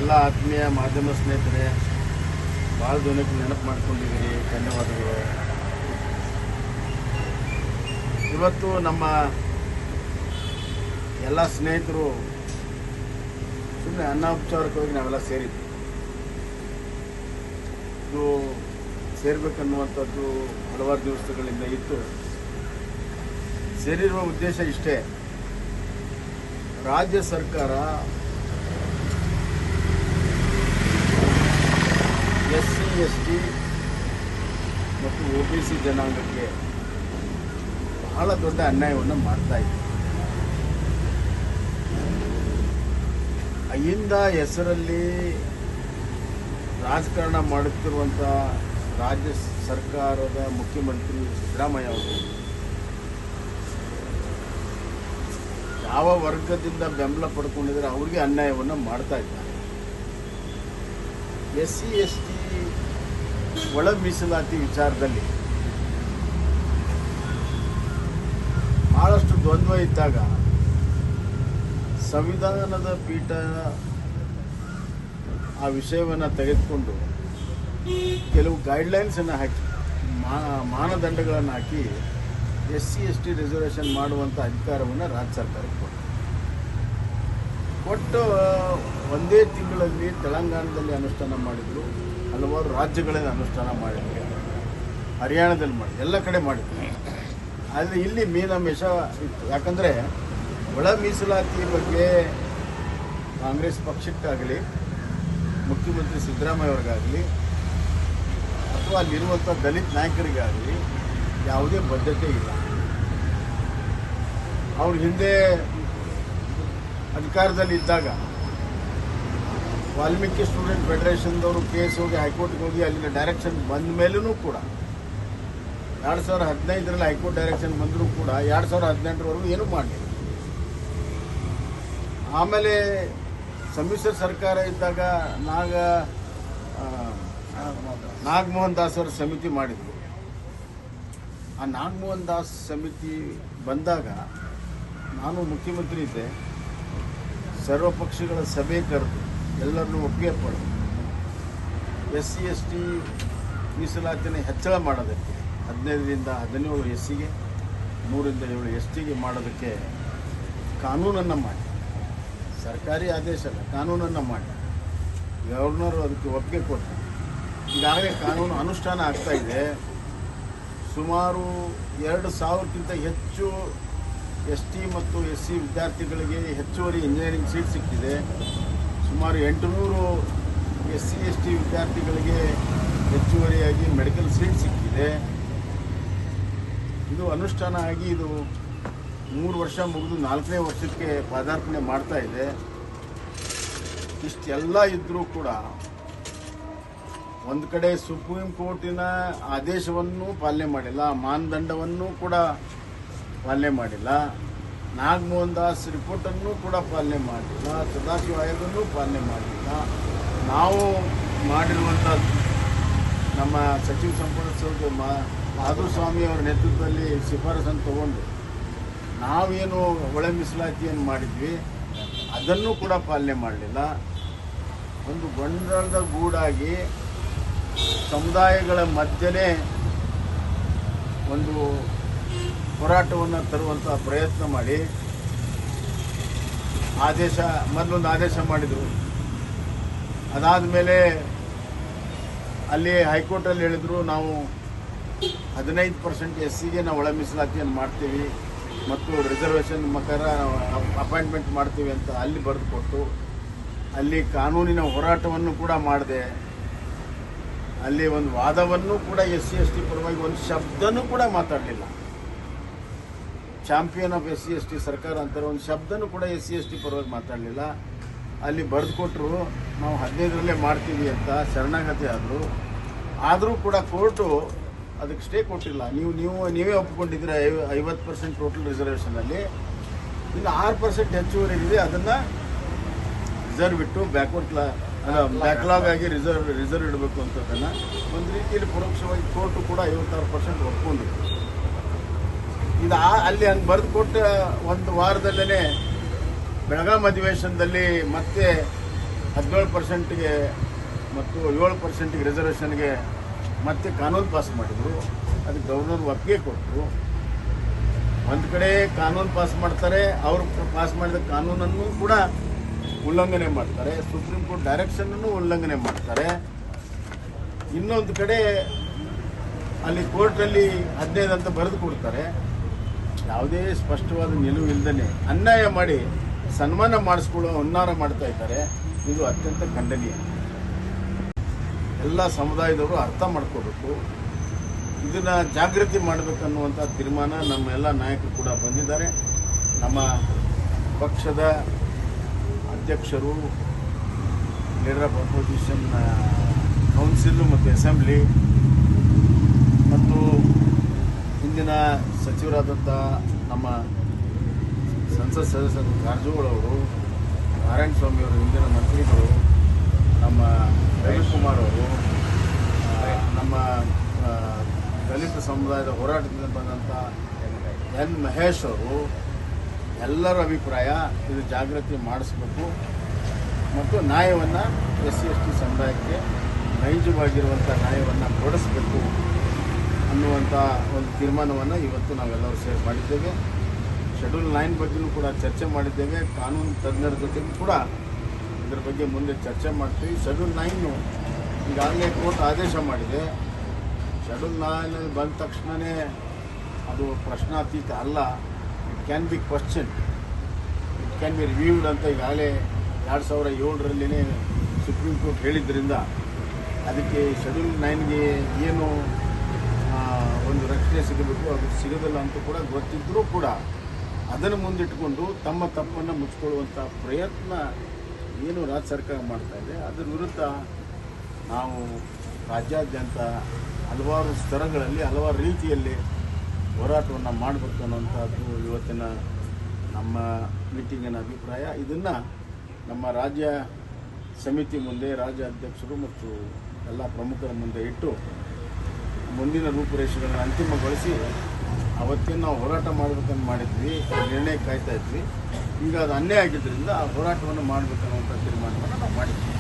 ಎಲ್ಲ ಆತ್ಮೀಯ ಮಾಧ್ಯಮ ಸ್ನೇಹಿತರೆ, ಭಾಳ ದಿನಕ್ಕೆ ನೆನಪು ಮಾಡ್ಕೊಂಡಿದ್ದೀರಿ, ಧನ್ಯವಾದಗಳು. ಇವತ್ತು ನಮ್ಮ ಎಲ್ಲ ಸ್ನೇಹಿತರು ಸುಮ್ಮನೆ ಅನೌಪಚಾರಿಕವಾಗಿ ನಾವೆಲ್ಲ ಸೇರಿದ್ವಿ. ಇದು ಸೇರಬೇಕನ್ನುವಂಥದ್ದು ಹಲವಾರು ದಿವಸಗಳಿಂದ ಇತ್ತು. ಸೇರಿರುವ ಉದ್ದೇಶ ಇಷ್ಟೇ: ರಾಜ್ಯ ಸರ್ಕಾರ SC ST ಮತ್ತು OBC ಜನಾಂಗಕ್ಕೆ ಬಹಳ ದೊಡ್ಡ ಅನ್ಯಾಯವನ್ನು ಮಾಡ್ತಾ ಇದೆ. ಅಹಿಂದ ಹೆಸರಲ್ಲಿ ರಾಜಕಾರಣ ಮಾಡುತ್ತಿರುವಂಥ ರಾಜ್ಯ ಸರ್ಕಾರದ ಮುಖ್ಯಮಂತ್ರಿ ಸಿದ್ದರಾಮಯ್ಯ ಅವರು ಯಾವ ವರ್ಗದಿಂದ ಬೆಂಬಲ ಪಡ್ಕೊಂಡಿದ್ದಾರೆ ಅವ್ರಿಗೆ ಅನ್ಯಾಯವನ್ನು ಮಾಡ್ತಾ ಇದ್ದಾರೆ. SC ST ಒಳ ಮೀಸಲಾತಿ ವಿಚಾರದಲ್ಲಿ ಬಹಳಷ್ಟು ದ್ವಂದ್ವ ಇದ್ದಾಗ ಸಂವಿಧಾನದ ಪೀಠ ಆ ವಿಷಯವನ್ನು ತೆಗೆದುಕೊಂಡು ಕೆಲವು ಗೈಡ್ಲೈನ್ಸನ್ನು ಹಾಕಿ, ಮಾನದಂಡಗಳನ್ನು ಹಾಕಿ SC ST ರಿಸರ್ವೇಷನ್ ಮಾಡುವಂಥ ಅಧಿಕಾರವನ್ನು ರಾಜ್ಯ ಸರ್ಕಾರಕ್ಕೆ ಕೊಟ್ಟು ಒಂದೇ ತಿಂಗಳಲ್ಲಿ ತೆಲಂಗಾಣದಲ್ಲಿ ಅನುಷ್ಠಾನ ಮಾಡಿದರು, ಹಲವಾರು ರಾಜ್ಯಗಳಲ್ಲಿ ಅನುಷ್ಠಾನ ಮಾಡಿದ್ರು, ಹರಿಯಾಣದಲ್ಲಿ ಮಾಡಿ, ಎಲ್ಲ ಕಡೆ ಮಾಡಿದ್ರು. ಆದರೆ ಇಲ್ಲಿ ಮೀನಾಮೇಷ ಇತ್ತು. ಯಾಕಂದರೆ ಒಳ ಮೀಸಲಾತಿ ಬಗ್ಗೆ ಕಾಂಗ್ರೆಸ್ ಪಕ್ಷಕ್ಕಾಗಲಿ, ಮುಖ್ಯಮಂತ್ರಿ ಸಿದ್ದರಾಮಯ್ಯ ಅವರಿಗಾಗಲಿ, ಅಥವಾ ಅಲ್ಲಿರುವಂಥ ದಲಿತ ನಾಯಕರಿಗಾಗಲಿ ಯಾವುದೇ ಬದ್ಧತೆ ಇಲ್ಲ. ಅವ್ರ ಹಿಂದೆ ಅಧಿಕಾರದಲ್ಲಿ ಇದ್ದಾಗ ವಾಲ್ಮೀಕಿ ಸ್ಟೂಡೆಂಟ್ ಫೆಡರೇಷನ್ದವರು ಕೇಸ್ ಹೋಗಿ ಹೈಕೋರ್ಟ್ಗೆ ಹೋಗಿ ಅಲ್ಲಿನ ಡೈರೆಕ್ಷನ್ ಬಂದ ಮೇಲೂ ಕೂಡ 2015ರಲ್ಲಿ ಹೈಕೋರ್ಟ್ ಡೈರೆಕ್ಷನ್ ಬಂದರೂ ಕೂಡ 2018ರವರೆಗೂ ಏನೂ ಮಾಡಲಿಲ್ಲ. ಆಮೇಲೆ ಸಮ್ಮಿಶ್ರ ಸರ್ಕಾರ ಇದ್ದಾಗ ನಾಗಮೋಹನ್ ದಾಸ್ ಅವರ ಸಮಿತಿ ಮಾಡಿದರು. ಆ ನಾಗಮೋಹನ್ ದಾಸ್ ಸಮಿತಿ ಬಂದಾಗ ನಾನು ಮುಖ್ಯಮಂತ್ರಿ ಇದ್ದೆ. ಸರ್ವಪಕ್ಷಗಳ ಸಭೆ ಕರೆದು ಎಲ್ಲರನ್ನೂ ಒಪ್ಪಿಗೆ ಪಡೆದು SC ST ಮೀಸಲಾತಿನ ಹೆಚ್ಚಳ ಮಾಡೋದಕ್ಕೆ 15ರಿಂದ 17 SCಗೆ, 3ರಿಂದ 7 STಗೆ ಮಾಡೋದಕ್ಕೆ ಕಾನೂನನ್ನು ಮಾಡಿ, ಸರ್ಕಾರಿ ಆದೇಶ ಅಲ್ಲ, ಕಾನೂನನ್ನು ಮಾಡಿ ಗವರ್ನರು ಅದಕ್ಕೆ ಒಪ್ಪಿಗೆ ಕೊಟ್ಟರು. ಈಗಾಗಲೇ ಕಾನೂನು ಅನುಷ್ಠಾನ ಆಗ್ತಾ ಇದೆ. ಸುಮಾರು 2000ಕ್ಕಿಂತ ಹೆಚ್ಚು ST ಮತ್ತು SC ವಿದ್ಯಾರ್ಥಿಗಳಿಗೆ ಹೆಚ್ಚುವರಿ ಇಂಜಿನಿಯರಿಂಗ್ ಸೀಟ್ ಸಿಕ್ಕಿದೆ. ಸುಮಾರು 800 SC ST ವಿದ್ಯಾರ್ಥಿಗಳಿಗೆ ಹೆಚ್ಚುವರಿಯಾಗಿ ಮೆಡಿಕಲ್ ಸೀಟ್ ಸಿಕ್ಕಿದೆ. ಇದು ಅನುಷ್ಠಾನ ಆಗಿ ಇದು 3 ವರ್ಷ ಮುಗಿದು 4ನೇ ವರ್ಷಕ್ಕೆ ಪಾದಾರ್ಪಣೆ ಮಾಡ್ತಾ ಇದೆ. ಇಷ್ಟೆಲ್ಲ ಇದ್ದರೂ ಕೂಡ ಒಂದು ಕಡೆ ಸುಪ್ರೀಂ ಕೋರ್ಟಿನ ಆದೇಶವನ್ನು ಪಾಲನೆ ಮಾಡಿಲ್ಲ, ಮಾನದಂಡವನ್ನು ಕೂಡ ಪಾಲನೆ ಮಾಡಿಲ್ಲ, ನಾಗಮೋಹನ್ ದಾಸ್ ರಿಪೋರ್ಟನ್ನು ಕೂಡ ಪಾಲನೆ ಮಾಡಲಿಲ್ಲ, ಸದಾಶಿವ ಆಯೋಗವನ್ನು ಪಾಲನೆ ಮಾಡಲಿಲ್ಲ. ನಾವು ಮಾಡಿರುವಂಥ ನಮ್ಮ ಸಚಿವ ಸಂಪುಟ ಸದಸ್ಯ ಮಾಧುಸ್ವಾಮಿ ಅವರ ನೇತೃತ್ವದಲ್ಲಿ ಶಿಫಾರಸನ್ನು ತಗೊಂಡು ನಾವೇನು ಒಳ ಮೀಸಲಾತಿಯನ್ನು ಮಾಡಿದ್ವಿ ಅದನ್ನು ಕೂಡ ಪಾಲನೆ ಮಾಡಲಿಲ್ಲ. ಒಂದು ಗೊಂದಲದ ಗೂಡಾಗಿ ಸಮುದಾಯಗಳ ಮಧ್ಯೆ ಒಂದು ಹೋರಾಟವನ್ನು ತರುವಂಥ ಪ್ರಯತ್ನ ಮಾಡಿ ಮೊದಲೊಂದು ಆದೇಶ ಮಾಡಿದರು. ಅದಾದ ಮೇಲೆ ಅಲ್ಲಿ ಹೈಕೋರ್ಟಲ್ಲಿ ಹೇಳಿದರು, ನಾವು 15% SCಗೆ ನಾವು ಒಳ ಮೀಸಲಾತಿಯನ್ನು ಮಾಡ್ತೀವಿ ಮತ್ತು ರಿಸರ್ವೇಷನ್ ಪ್ರಕಾರ ಅಪಾಯಿಂಟ್ಮೆಂಟ್ ಮಾಡ್ತೀವಿ ಅಂತ ಅಲ್ಲಿ ಬರೆದು ಕೊಟ್ಟು, ಅಲ್ಲಿ ಕಾನೂನಿನ ಹೋರಾಟವನ್ನು ಕೂಡ ಮಾಡಿದೆ. ಅಲ್ಲಿ ಒಂದು ವಾದವನ್ನು ಕೂಡ SC ST ಪರವಾಗಿ ಒಂದು ಶಬ್ದನೂ ಕೂಡ ಮಾತಾಡಲಿಲ್ಲ. ಚಾಂಪಿಯನ್ ಆಫ್ SC ST ಸರ್ಕಾರ ಅಂತಾರೆ, ಒಂದು ಶಬ್ದನೂ ಕೂಡ SC ST ಪರವಾಗಿ ಮಾತಾಡಲಿಲ್ಲ. ಅಲ್ಲಿ ಬರೆದು ಕೊಟ್ಟರು, ನಾವು 15ರಲ್ಲೇ ಮಾಡ್ತೀವಿ ಅಂತ ಶರಣಾಗತಿ ಆದರು. ಆದರೂ ಕೂಡ ಕೋರ್ಟು ಅದಕ್ಕೆ ಸ್ಟೇ ಕೊಟ್ಟಿಲ್ಲ. ನೀವೇ ಒಪ್ಪಿಕೊಂಡಿದ್ರೆ 50% ಟೋಟಲ್ ರಿಸರ್ವೇಷನಲ್ಲಿ, ಇನ್ನು 6% ಹೆಚ್ಚುವರಿ ಇದೆ, ಅದನ್ನು ರಿಸರ್ವ್ ಇಟ್ಟು ಬ್ಯಾಕ್ಲಾಗ್ ಆಗಿ ರಿಸರ್ವ್ ಇಡಬೇಕು ಅಂತದನ್ನು ಒಂದು ರೀತಿಯಲ್ಲಿ ಪರೋಕ್ಷವಾಗಿ ಕೋರ್ಟು ಕೂಡ 56% ಒಪ್ಕೊಂಡಿದೆ. ಇದು ಅಲ್ಲಿ ಹಂಗೆ ಬರೆದು ಕೊಟ್ಟ ಒಂದು ವಾರದಲ್ಲೇ ಬೆಳಗಾಂ ಅಧಿವೇಶನದಲ್ಲಿ ಮತ್ತೆ 17%ಗೆ ಮತ್ತು 7%ಗೆ ರಿಸರ್ವೇಷನ್ಗೆ ಮತ್ತೆ ಕಾನೂನು ಪಾಸ್ ಮಾಡಿದರು. ಅದಕ್ಕೆ ಗವರ್ನರ್ ಒಪ್ಪಿಗೆ ಕೊಟ್ಟರು. ಒಂದು ಕಡೆ ಕಾನೂನು ಪಾಸ್ ಮಾಡ್ತಾರೆ, ಅವರು ಪಾಸ್ ಮಾಡಿದ ಕಾನೂನನ್ನು ಕೂಡ ಉಲ್ಲಂಘನೆ ಮಾಡ್ತಾರೆ, ಸುಪ್ರೀಂ ಕೋರ್ಟ್ ಡೈರೆಕ್ಷನನ್ನು ಉಲ್ಲಂಘನೆ ಮಾಡ್ತಾರೆ. ಇನ್ನೊಂದು ಕಡೆ ಅಲ್ಲಿ ಕೋರ್ಟಲ್ಲಿ 15 ಅಂತ ಬರೆದು ಕೊಡ್ತಾರೆ. ಯಾವುದೇ ಸ್ಪಷ್ಟವಾದ ನಿಲುವು ಇಲ್ಲದೇ ಅನ್ಯಾಯ ಮಾಡಿ ಸನ್ಮಾನ ಮಾಡಿಸ್ಕೊಳ್ಳೋ ಹುನ್ನಾರ ಮಾಡ್ತಾ ಇದ್ದಾರೆ. ಇದು ಅತ್ಯಂತ ಖಂಡನೀಯ. ಎಲ್ಲ ಸಮುದಾಯದವರು ಅರ್ಥ ಮಾಡ್ಕೋಬೇಕು. ಇದನ್ನು ಜಾಗೃತಿ ಮಾಡಬೇಕನ್ನುವಂಥ ತೀರ್ಮಾನ ನಮ್ಮ ಎಲ್ಲ ನಾಯಕರು ಕೂಡ ಬಂದಿದ್ದಾರೆ. ನಮ್ಮ ಪಕ್ಷದ ಅಧ್ಯಕ್ಷರು, ಲೀಡರ್ ಆಫ್ ಅಪೋಸಿಷನ್ ಕೌನ್ಸಿಲ್ ಮತ್ತು ಅಸೆಂಬ್ಲಿ ಮತ್ತು ಇಂದಿನ ಸಚಿವರಾದಂಥ ನಮ್ಮ ಸಂಸತ್ ಸದಸ್ಯರು ಕಾರಜೋಳವರು, ನಾರಾಯಣ ಸ್ವಾಮಿಯವರು, ಇಂದಿನ ಮಂತ್ರಿಗಳು, ನಮ್ಮ ರವಿಕುಮಾರ್ ಅವರು, ನಮ್ಮ ದಲಿತ ಸಮುದಾಯದ ಹೋರಾಟದಿಂದ ಬಂದಂಥ ಎನ್ ಮಹೇಶ್ ಅವರು, ಎಲ್ಲರ ಅಭಿಪ್ರಾಯ ಇದು ಜಾಗೃತಿ ಮಾಡಿಸ್ಬೇಕು ಮತ್ತು ನ್ಯಾಯವನ್ನು SC/ST ಸಮುದಾಯಕ್ಕೆ ನೈಜವಾಗಿರುವಂಥ ನ್ಯಾಯವನ್ನು ಕೊಡಿಸಬೇಕು ಅನ್ನುವಂಥ ಒಂದು ತೀರ್ಮಾನವನ್ನು ಇವತ್ತು ನಾವೆಲ್ಲರೂ ಸೇರಿ ಮಾಡಿದ್ದೇವೆ. ಶೆಡ್ಯೂಲ್ 9 ಬಗ್ಗೆಯೂ ಕೂಡ ಚರ್ಚೆ ಮಾಡಿದ್ದೇವೆ. ಕಾನೂನು ತಜ್ಞರ ಜೊತೆಗೂ ಕೂಡ ಇದರ ಬಗ್ಗೆ ಮುಂದೆ ಚರ್ಚೆ ಮಾಡ್ತೀವಿ. ಶೆಡ್ಯೂಲ್ 9 ಈಗಾಗಲೇ ಕೋರ್ಟ್ ಆದೇಶ ಮಾಡಿದೆ. ಶೆಡ್ಯೂಲ್ 9 ಬಂದ ತಕ್ಷಣವೇ ಅದು ಪ್ರಶ್ನಾತೀತ ಅಲ್ಲ, it can be question, it can be reviewed ಅಂತ ಈಗಾಗಲೇ 2007ರಲ್ಲಿನೇ ಸುಪ್ರೀಂ ಕೋರ್ಟ್ ಹೇಳಿದ್ರಿಂದ ಅದಕ್ಕೆ ಶೆಡ್ಯೂಲ್ 9ಗೆ ಏನು ಒಂದು ರಕ್ಷಣೆ ಸಿಗಬೇಕು ಅದು ಸಿಗೋದಿಲ್ಲ ಅಂತ ಕೂಡ ಗೊತ್ತಿದ್ದರೂ ಕೂಡ ಅದನ್ನು ಮುಂದಿಟ್ಟುಕೊಂಡು ತಮ್ಮ ತಪ್ಪನ್ನು ಮುಚ್ಚಿಕೊಳ್ಳುವಂಥ ಪ್ರಯತ್ನ ಏನು ರಾಜ್ಯ ಸರ್ಕಾರ ಮಾಡ್ತಾ ಇದೆ ಅದರ ವಿರುದ್ಧ ನಾವು ರಾಜ್ಯಾದ್ಯಂತ ಹಲವಾರು ಸ್ತರಗಳಲ್ಲಿ ಹಲವಾರು ರೀತಿಯಲ್ಲಿ ಹೋರಾಟವನ್ನು ಮಾಡಬೇಕು ಅನ್ನುವಂಥದ್ದು ಇವತ್ತಿನ ನಮ್ಮ ಮೀಟಿಂಗಿನ ಅಭಿಪ್ರಾಯ. ಇದನ್ನು ನಮ್ಮ ರಾಜ್ಯ ಸಮಿತಿ ಮುಂದೆ ರಾಜ್ಯ ಅಧ್ಯಕ್ಷರು ಮತ್ತು ಎಲ್ಲ ಪ್ರಮುಖರ ಮುಂದೆ ಇಟ್ಟು ಮುಂದಿನ ರೂಪುರೇಷೆಗಳನ್ನು ಅಂತಿಮಗೊಳಿಸಿ ಅವತ್ತೇನು ನಾವು ಹೋರಾಟ ಮಾಡಬೇಕಂತ ಮಾಡಿದ್ವಿ, ನಿರ್ಣಯ ಕಾಯ್ತಾ ಇದ್ವಿ. ಈಗ ಅದು ಅನ್ಯಾಯ ಆಗಿದ್ದರಿಂದ ಆ ಹೋರಾಟವನ್ನು ಮಾಡಬೇಕನ್ನುವಂಥ ತೀರ್ಮಾನವನ್ನು ನಾವು ಮಾಡಿದ್ವಿ.